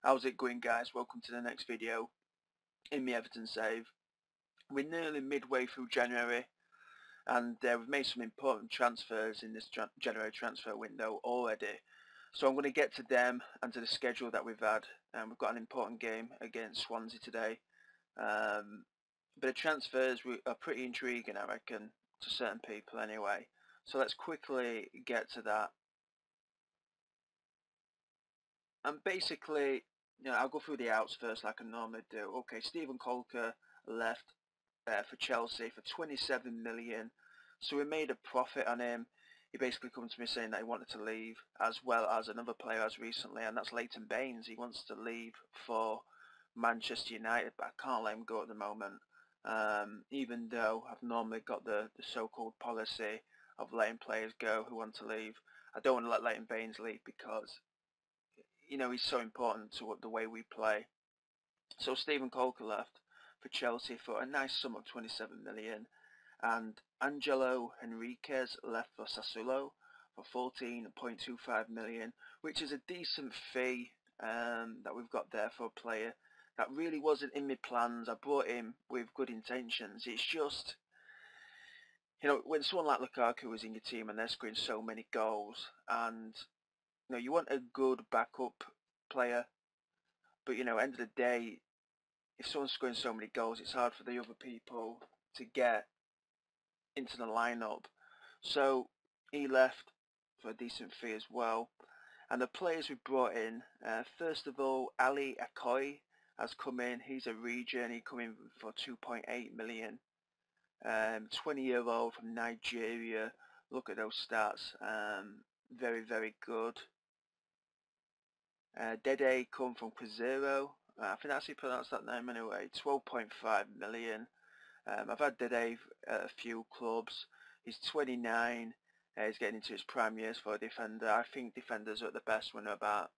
How's it going, guys? Welcome to the next video in the Everton save. We're nearly midway through January, and we've made some important transfers in this January transfer window already. So I'm going to get to them and to the schedule that we've had. We've got an important game against Swansea today. But the transfers are pretty intriguing, I reckon, to certain people anyway. So let's quickly get to that. And basically, I'll go through the outs first like I normally do. Okay, Steven Kolker left for Chelsea for 27 million. So we made a profit on him. He basically come to me saying that he wanted to leave, as well as another player has recently, and that's Leighton Baines. He wants to leave for Manchester United, but I can't let him go at the moment. Even though I've normally got the so-called policy of letting players go who want to leave. I don't want to let Leighton Baines leave because he's so important to the way we play. So Steven Kolker left for Chelsea for a nice sum of 27 million, and Angelo Henriquez left for Sassuolo for 14.25 million, which is a decent fee that we've got there for a player that really wasn't in my plans. I brought him with good intentions. It's just, when someone like Lukaku is in your team and they're scoring so many goals, and you want a good backup player, but end of the day, if someone's scoring so many goals, it's hard for the other people to get into the lineup. So he left for a decent fee as well. And the players we brought in, first of all, Ali Akoy has come in. He's a regen. He come in for 2.8 million. 20-year-old from Nigeria. Look at those stats. Very, very good. Dede come from Cruzeiro. I think that's how you pronounce that name anyway. 12.5 million. I've had Dede at a few clubs. He's 29. He's getting into his prime years for a defender. I think defenders are at the best when they're about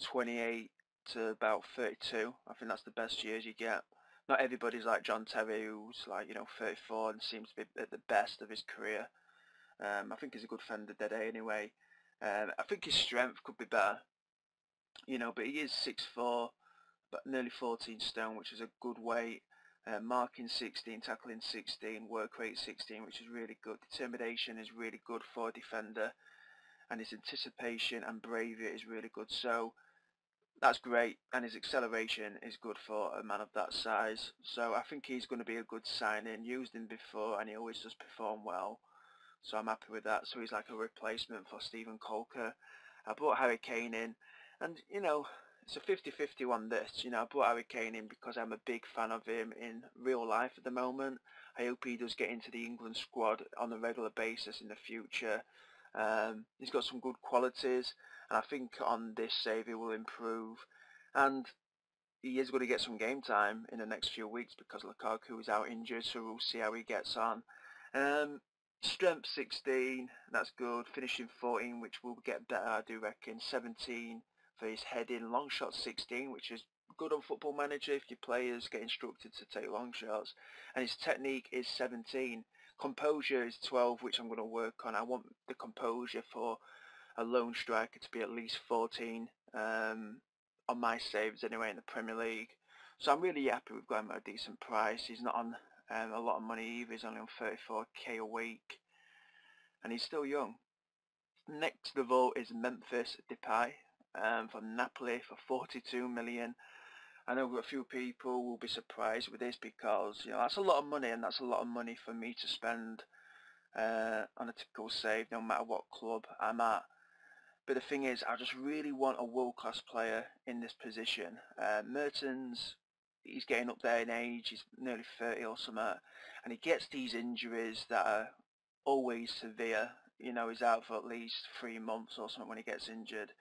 28 to about 32. I think that's the best years you get. Not everybody's like John Terry, who's like 34 and seems to be at the best of his career. I think he's a good defender, Dede anyway. I think his strength could be better. But he is 6'4", but nearly 14 stone, which is a good weight. Marking 16, tackling 16, work rate 16, which is really good. Determination is really good for a defender, and his anticipation and bravery is really good. So that's great, and his acceleration is good for a man of that size. So I think he's going to be a good signing. Used him before, and he always does perform well. So I'm happy with that. So he's like a replacement for Steven Kolker. I brought Harry Kane in, and it's a 50-50 on this. I brought Harry Kane in because I'm a big fan of him in real life at the moment. I hope he does get into the England squad on a regular basis in the future. He's got some good qualities, and I think on this save he will improve. And he is going to get some game time in the next few weeks because Lukaku is out injured, so we'll see how he gets on. Strength 16, that's good. Finishing 14, which will get better, I do reckon. 17 for his heading. Long shot 16, which is good on Football Manager if your players get instructed to take long shots. And his technique is 17. Composure is 12, which I'm going to work on. I want the composure for a lone striker to be at least 14 on my saves anyway in the Premier League. So I'm really happy we've got him at a decent price. He's not on a lot of money either. He's only on 34k a week, and he's still young. Next of all is Memphis Depay from Napoli for 42 million. I know a few people will be surprised with this because that's a lot of money, and that's a lot of money for me to spend on a typical save, no matter what club I'm at. But the thing is, I just really want a world-class player in this position. Mertens, he's getting up there in age, he's nearly 30 or something, and he gets these injuries that are always severe. He's out for at least 3 months or something when he gets injured.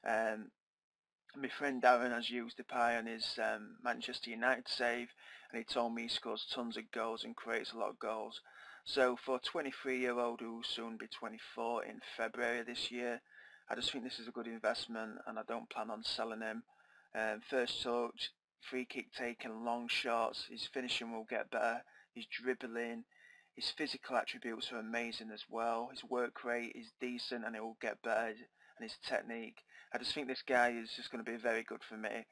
My friend Darren has used Depay on his Manchester United save, and he told me he scores tons of goals and creates a lot of goals. So for a 23-year-old who will soon be 24 in February this year, I just think this is a good investment, and I don't plan on selling him. First touch, free kick taken, long shots, his finishing will get better, his dribbling, his physical attributes are amazing as well. His work rate is decent and it will get better, and his technique. I just think this guy is just going to be very good for me,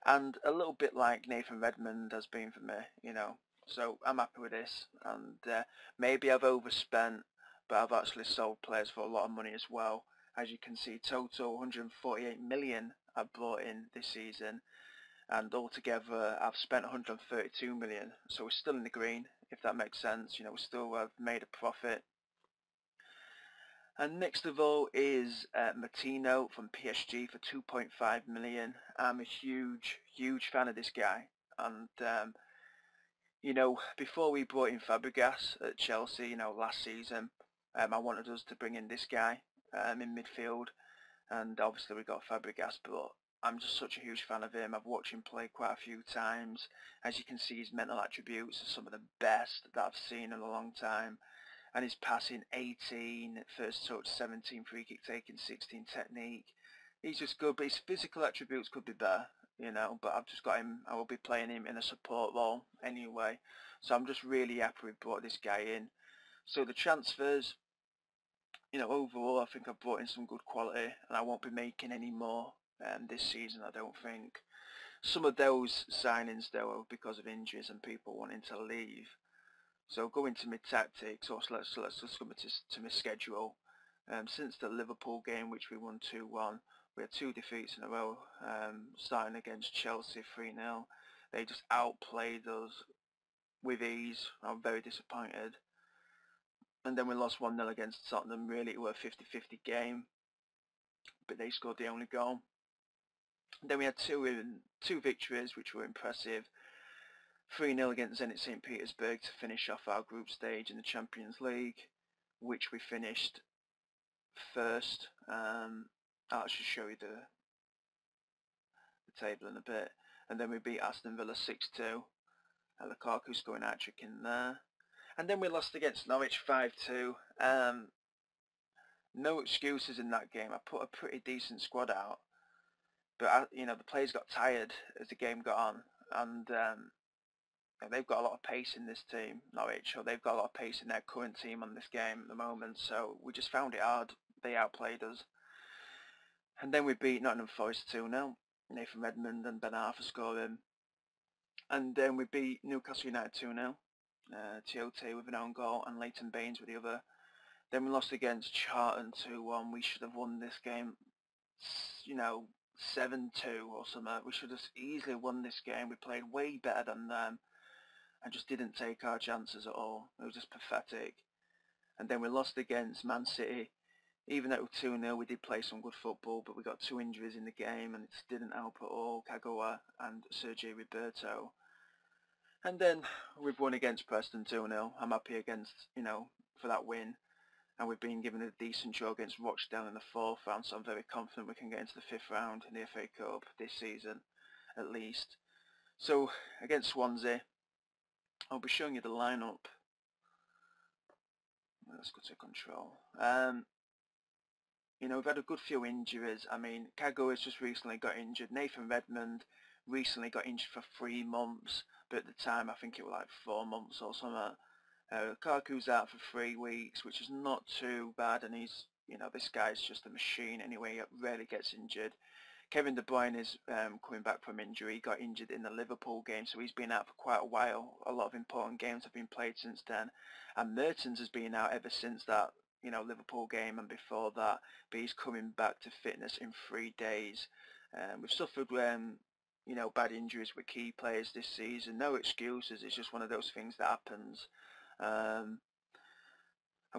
and a little bit like Nathan Redmond has been for me, you know. So I'm happy with this, and maybe I've overspent, but I've actually sold players for a lot of money as well. As you can see, total 148 million I've brought in this season, and altogether I've spent 132 million. So we're still in the green, if that makes sense. You know, we still have made a profit. And next of all is Matteo from PSG for 2.5 million. I'm a huge fan of this guy, and you know, before we brought in Fabregas at Chelsea, you know, last season, I wanted us to bring in this guy in midfield, and obviously we got Fabregas, but I'm just such a huge fan of him. I've watched him play quite a few times. As you can see, his mental attributes are some of the best that I've seen in a long time. And his passing 18, first touch 17, free kick taking 16, technique. He's just good, but his physical attributes could be better, you know, but I've just got him, I will be playing him in a support role anyway. So I'm just really happy we brought this guy in. So the transfers, you know, overall I think I've brought in some good quality, and I won't be making any more this season, I don't think. Some of those signings though are because of injuries and people wanting to leave. So going to my tactics, or let's just come to my schedule. Since the Liverpool game, which we won 2-1, we had 2 defeats in a row, starting against Chelsea 3-0. They just outplayed us with ease. I'm very disappointed. And then we lost 1-0 against Tottenham. Really, it was a 50-50 game, but they scored the only goal. And then we had two victories, which were impressive. 3-0 against Zenit St. Petersburg to finish off our group stage in the Champions League, which we finished first. I'll actually show you the table in a bit. And then we beat Aston Villa 6-2. Lukaku scoring a hat-trick in there. And then we lost against Norwich 5-2. No excuses in that game. I put a pretty decent squad out, but you know, the players got tired as the game got on, and they've got a lot of pace in this team, Norwich, or they've got a lot of pace in their current team on this game at the moment, so we just found it hard. They outplayed us. And then we beat Nottingham Forest 2-0, Nathan Redmond and Ben Arthur scoring. And then we beat Newcastle United 2-0, Tiote with an own goal and Leighton Baines with the other. Then we lost against Charlton 2-1. We should have won this game, you know, 7-2 or something. We should have easily won this game. We played way better than them and just didn't take our chances at all. It was just pathetic. And then we lost against Man City. Even though it was 2-0, we did play some good football, but we got 2 injuries in the game and it didn't help at all, Kagawa and Sergio Roberto. And then we've won against Preston 2-0. I'm happy against, you know, for that win. And we've been given a decent draw against Rochdale in the 4th round, so I'm very confident we can get into the 5th round in the FA Cup this season, at least. So, against Swansea, I'll be showing you the lineup. Let's go to control. You know, we've had a good few injuries. I mean, Kago has just recently got injured. Nathan Redmond recently got injured for 3 months, but at the time I think it was like 4 months or something. Kaku's out for 3 weeks, which is not too bad, and he's, you know, this guy's just a machine anyway. He rarely gets injured. Kevin De Bruyne is coming back from injury. He got injured in the Liverpool game, so he's been out for quite a while. A lot of important games have been played since then. And Mertens has been out ever since that, you know, Liverpool game and before that, but he's coming back to fitness in 3 days. We've suffered, you know, bad injuries with key players this season. No excuses. It's just one of those things that happens. I'm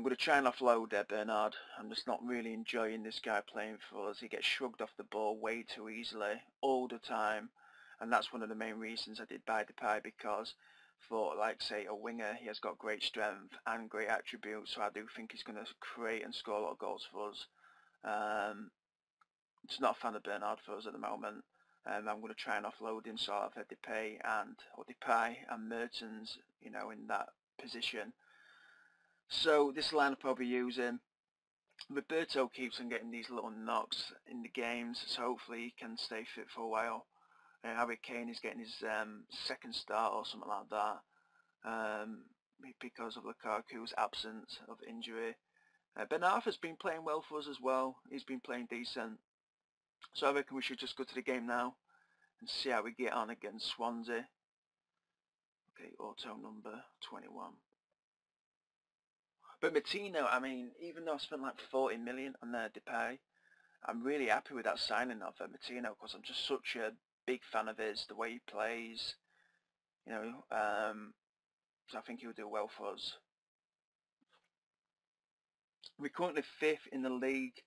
going to try and offload Bernard. I'm just not really enjoying this guy playing for us. He gets shrugged off the ball way too easily, all the time. And that's one of the main reasons I did buy Depay, because for, like, say, a winger, he has got great strength and great attributes. So I do think he's going to create and score a lot of goals for us. Just not a fan of Bernard for us at the moment. I'm going to try and offload him, so I'll have Depay and Mertens, you know, in that position. So this lineup I'll be using. Roberto keeps on getting these little knocks in the games, so hopefully he can stay fit for a while. Harry Kane is getting his 2nd start or something like that, because of Lukaku's absence of injury. Ben Arthur's been playing well for us as well. He's been playing decent. So I reckon we should just go to the game now and see how we get on against Swansea. Okay, auto number 21. But Matteo, I mean, even though I spent like 40 million on Depay, I'm really happy with that signing of Matteo because I'm just such a big fan of his, the way he plays, you know, so I think he'll do well for us. We're currently 5th in the league,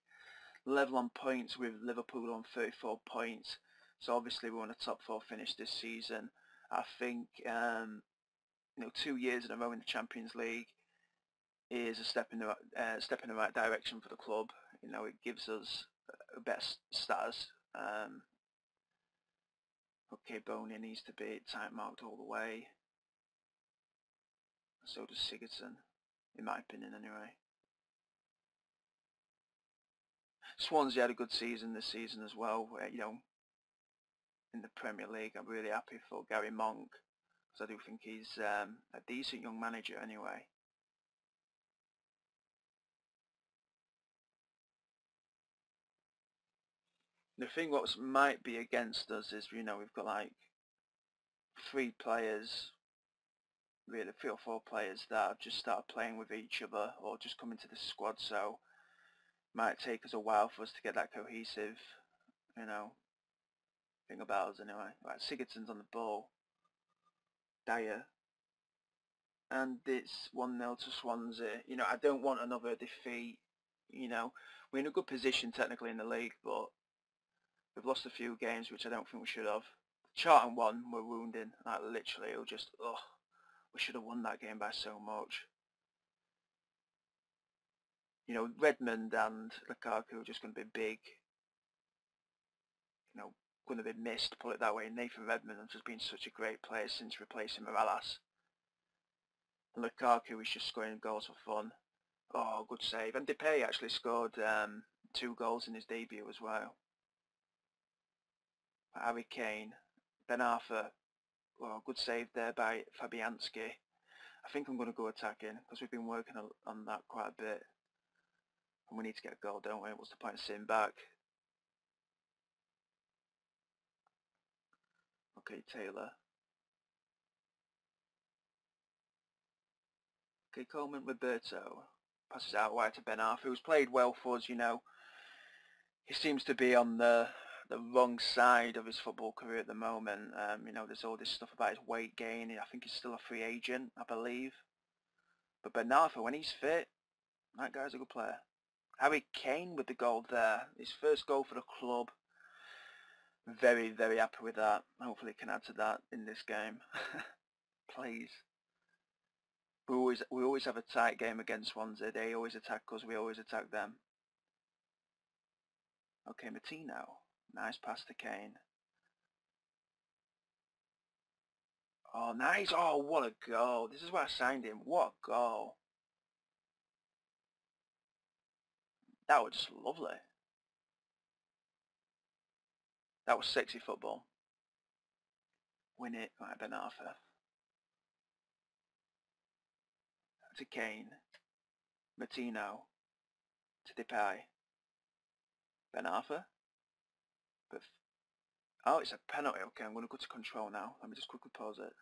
level on points with Liverpool on 34 points. So obviously we want a top 4 finish this season. I think, 2 years in a row in the Champions League is a step in the right direction for the club. You know, it gives us a better status. Okay, Boney needs to be time marked all the way. So does Sigurdsson, in my opinion anyway. Swansea had a good season this season as well, you know, in the Premier League. I'm really happy for Gary Monk, because I do think he's a decent young manager anyway. The thing what might be against us is, you know, we've got like 3 players, really 3 or 4 players that have just started playing with each other or just come into the squad, so it might take us a while for us to get that cohesive, you know, thing about us anyway. Right, Sigurdsson's on the ball. Dyer. And it's 1-0 to Swansea. You know, I don't want another defeat. You know, we're in a good position technically in the league, but we've lost a few games which I don't think we should have. Charlton won, we're wounding. Like literally, it was just, we should have won that game by so much. You know, Redmond and Lukaku are just going to be big. You know, going to be missed, put it that way. Nathan Redmond has just been such a great player since replacing Morales. And Lukaku is just scoring goals for fun. Oh, good save. And Depay actually scored 2 goals in his debut as well. Harry Kane, Ben Arthur. Oh, good save there by Fabianski. I think I'm going to go attacking because we've been working on that quite a bit. And we need to get a goal, don't we? What's the point of sitting back? Okay, Taylor. Okay, Coleman, Roberto. Passes out wide to Ben Arthur, who's played well for us, you know. He seems to be on the wrong side of his football career at the moment. You know, there's all this stuff about his weight gain. I think he's still a free agent, I believe. But Ben Arthur, when he's fit, that guy's a good player. Harry Kane with the goal there. His first goal for the club. Very, very happy with that. Hopefully he can add to that in this game. Please. We always have a tight game against Swansea. They always attack us. We always attack them. Okay, Matteo. Nice pass to Kane. Oh, nice. Oh, what a goal. This is why I signed him. What a goal. That was just lovely. That was sexy football. Win it. Right, Ben Arthur. To Kane. Matteo. To Depay. Ben Arthur. But oh, it's a penalty. Okay, I'm going to go to control now. Let me just quickly pause it.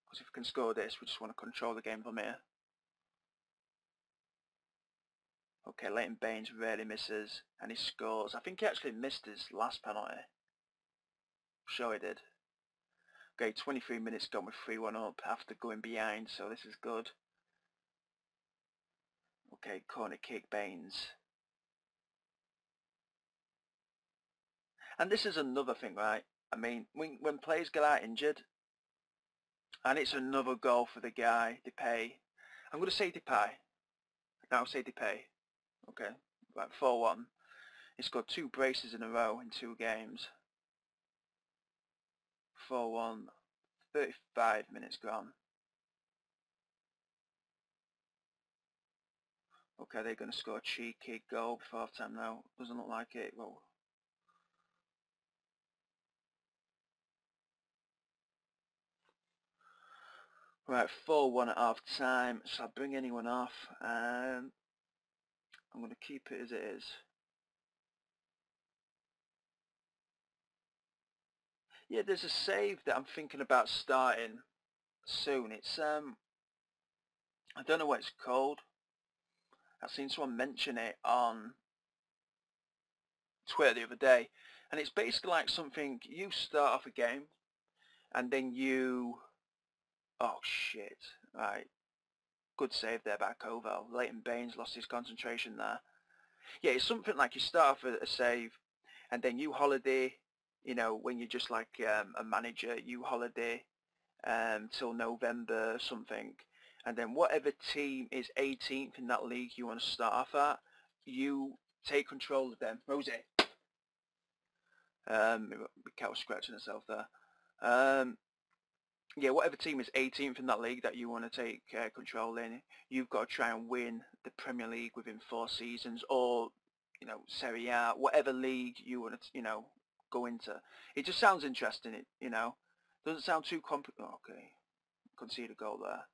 Because if we can score this, we just want to control the game from here. Okay, Leighton Baines rarely misses, and he scores. I think he actually missed his last penalty. I'm sure he did. Okay, 23 minutes gone with 3-1 up after going behind, so this is good. Okay, corner kick, Baines. And this is another thing, right? I mean, when players get out injured, and it's another goal for the guy, Depay. I'm going to say Depay. No, I'll say Depay. Okay, right, 4-1. He scored 2 braces in a row in 2 games. 4-1, 35 minutes gone. Okay, they're going to score a cheeky goal before half time now. Doesn't look like it. Well, right, 4-1 at half time. Shall I bring anyone off? I'm going to keep it as it is. Yeah, there's a save that I'm thinking about starting soon. It's I don't know what it's called. I've seen someone mention it on Twitter the other day, and it's basically like something you start off a game and then you, oh shit, right, good save there by Koval. Leighton Baines lost his concentration there. Yeah, it's something like you start off a save and then you holiday, you know, when you're just like a manager, you holiday till November or something, and then whatever team is 18th in that league you want to start off at, you take control of them. Rosie. My cat was scratching herself there. Yeah, whatever team is 18th in that league that you want to take control in, you've got to try and win the Premier League within 4 seasons, or, you know, Serie A, whatever league you want to, you know, go into. It just sounds interesting, you know. Doesn't sound too okay, concede a goal there.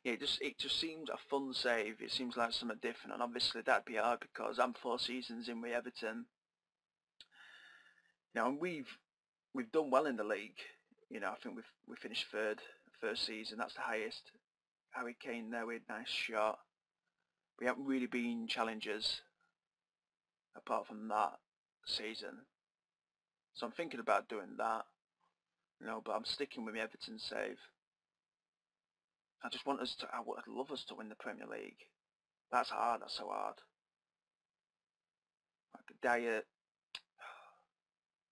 Yeah, it just seems a fun save. It seems like something different, and obviously that'd be hard because I'm 4 seasons in with Everton. You know, and we've done well in the league. You know, I think we finished third first season. That's the highest. Harry Kane there with a nice shot. We haven't really been challengers apart from that season. So I'm thinking about doing that. You know, but I'm sticking with my Everton save. I just want us to. I would love us to win the Premier League. That's hard. That's so hard. Like a diet.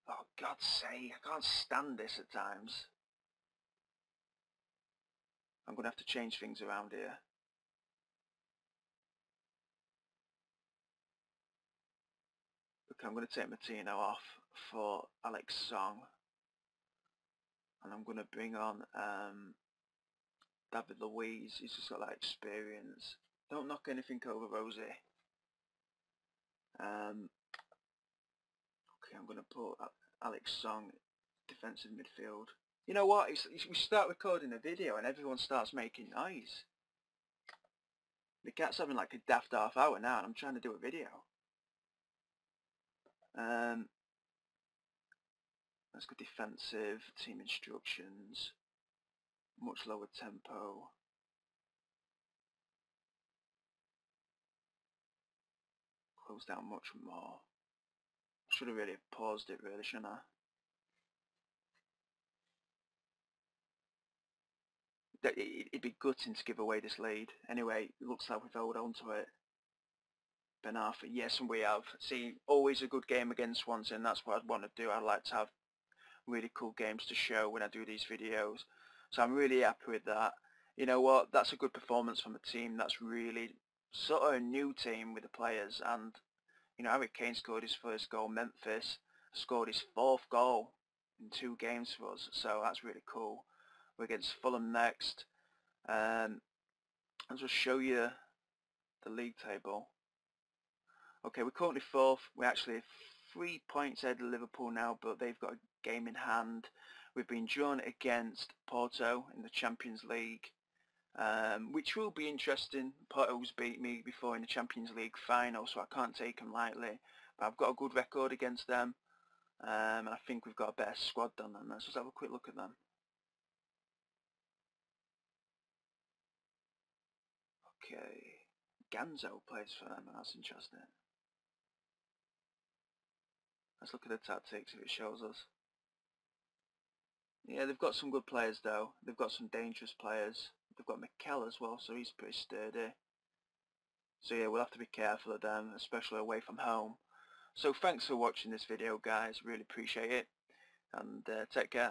Oh, God's sake, I can't stand this at times. I'm going to have to change things around here. Okay, I'm going to take Matteo off for Alex Song. And I'm going to bring on David Luiz. He's just got that experience. Don't knock anything over Rosie. Okay, I'm going to put Alex Song, defensive midfield. You know what? We start recording a video and everyone starts making noise. The cat's having like a daft half hour now and I'm trying to do a video. Let's go defensive, team instructions, much lower tempo. Close down much more. Should have really paused it really, shouldn't I? It'd be gutting to give away this lead. Anyway, it looks like we've held on to it. Ben Arthur, yes, and we have. See, always a good game against Swansea, and that's what I'd want to do. I'd like to have really cool games to show when I do these videos. So I'm really happy with that. You know what, that's a good performance from a team that's really sort of a new team with the players, and you know, Harry Kane scored his first goal. Memphis scored his 4th goal in 2 games for us, so that's really cool. We're against Fulham next. I'll just show you the league table. Okay, we're currently 4th. We're actually 3 points ahead of Liverpool now, but they've got a game in hand. We've been drawn against Porto in the Champions League, which will be interesting. Porto's beat me before in the Champions League final, so I can't take them lightly. But I've got a good record against them, and I think we've got a better squad than them. Let's just have a quick look at them. Okay, Ganzo plays for them, and that's interesting. Let's look at the tactics if it shows us. Yeah, they've got some good players though. They've got some dangerous players. They've got Mikel as well, so he's pretty sturdy. So yeah, we'll have to be careful of them, especially away from home. So thanks for watching this video, guys. Really appreciate it. And take care.